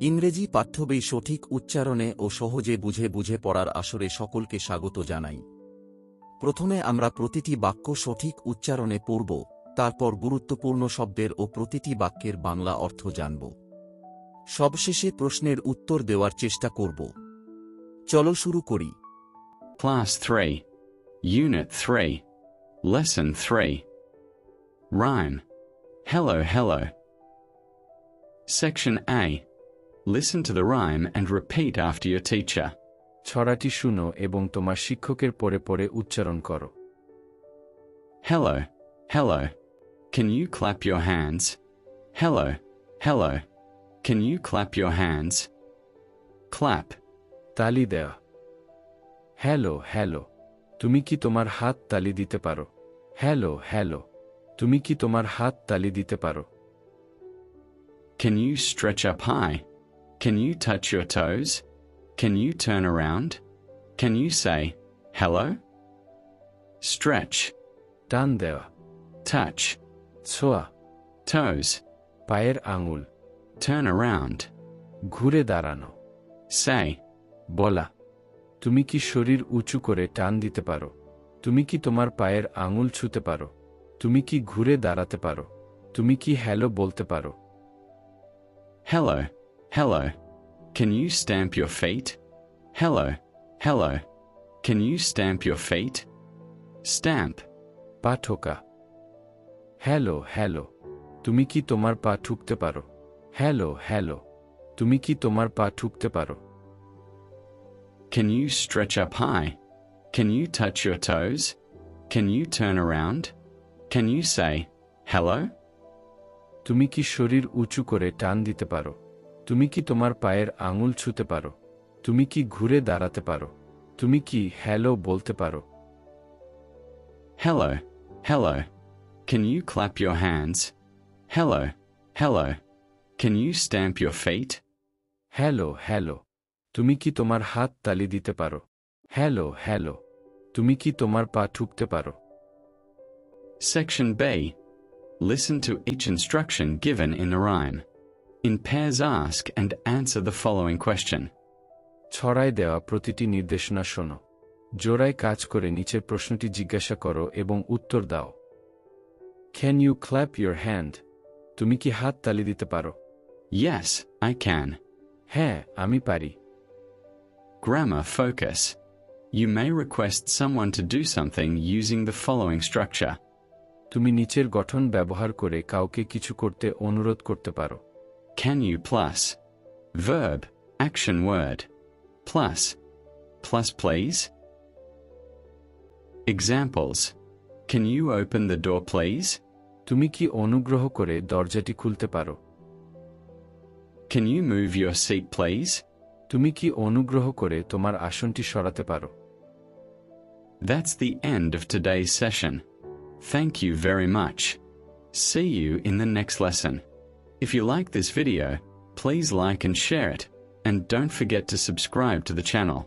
ইংরেজি পাঠ্যবই সঠিক উচ্চারণে ও সহজে বুঝে পড়ার আসরে সকলকে স্বাগত জানাই। প্রথমে আমরা প্রতিটি বাক্য সঠিক উচ্চারণে পড়ব, তারপর গুরুত্বপূর্ণ শব্দের ও প্রতিটি বাক্যের বাংলা অর্থ জানব। সবশেষে প্রশ্নের উত্তর দেওয়ার চেষ্টা করব। চলো শুরু করি। Class 3, Unit 3, Lesson 3. Rhyme. Hello, hello. Section A. Listen to the rhyme and repeat after your teacher. ছড়াটি শুনো এবং তোমার শিক্ষকের পরে পরে উচ্চারণ করো। Hello, hello. Can you clap your hands? Hello, hello. Can you clap your hands? Clap. তালি দেওয়া। হ্যালো হ্যালো, তুমি কি তোমার হাত তালি দিতে পারো? হ্যালো হ্যালো, তুমি কি তোমার হাত তালি দিতে পারো? Can you stretch up high? Can you touch your toes? Can you turn around? Can you say, hello? Stretch. টান দেওয়া। Touch. ছোঁয়া। Toes. পায়ের আঙুল। Turn around. ঘুরে দাঁড়ানো। Say. বলা। তুমি কি শরীর উঁচু করে টান দিতে পারো? তুমি কি তোমার পায়ের আঙুল ছুঁতে পারো? তুমি কি ঘুরে দাঁড়াতে পারো? তুমি কি হ্যালো বলতে পারো? Hello, hello. Can you stamp your feet? Hello, hello. Can you stamp your feet? Stamp. পা ঠোকা। হ্যালো হ্যালো, তুমি কি তোমার পা ঠুকতে পারো? হ্যালো হ্যালো, তুমি কি তোমার পা ঠুকতে পারো? Can you stretch up high? Can you touch your toes? Can you turn around? Can you say, hello? তুমি কি শরীর উঁচু করে টান দিতে পারো? তুমি কি তোমার পায়ের আঙুল ছুঁতে পারো? তুমি কি ঘুরে দাঁড়াতে পারো? তুমি কি হ্যালো বলতে পারো? Hello, hello. Can you clap your hands? Hello, hello. Can you stamp your feet? Hello hello, তুমি কি তোমার হাত তালি দিতে পারো? হ্যালো হ্যালো, তুমি কি তোমার পা ঠুকতে পারো? Section B. Listen to each instruction given in the rhyme. In pairs ask and answer the following question. ছড়ায় দেওয়া প্রতিটি নির্দেশনা শোনো। জোড়ায় কাজ করে নিচের প্রশ্নটি জিজ্ঞাসা করো এবং উত্তর দাও। Can you clap your hand? তুমি কি হাত তালি দিতে পারো? Yes, I can. হ্যাঁ, আমি পারি। Grammar focus. You may request someone to do something using the following structure. তুমি নিচের গঠন ব্যবহার করে কাউকে কিছু করতে অনুরোধ করতে পারো। Can you plus. Verb, action word. Plus. Plus please. Examples. Can you open the door please? তুমি কি অনুগ্রহ করে দরজাটি খুলতে পারো? Can you move your seat please? তুমি কি অনুগ্রহ করে তোমার আসনটি সরাতে পারো? That's the end of today's session. Thank you very much. See you in the next lesson. If you like this video, please like and share it, and don't forget to subscribe to the channel.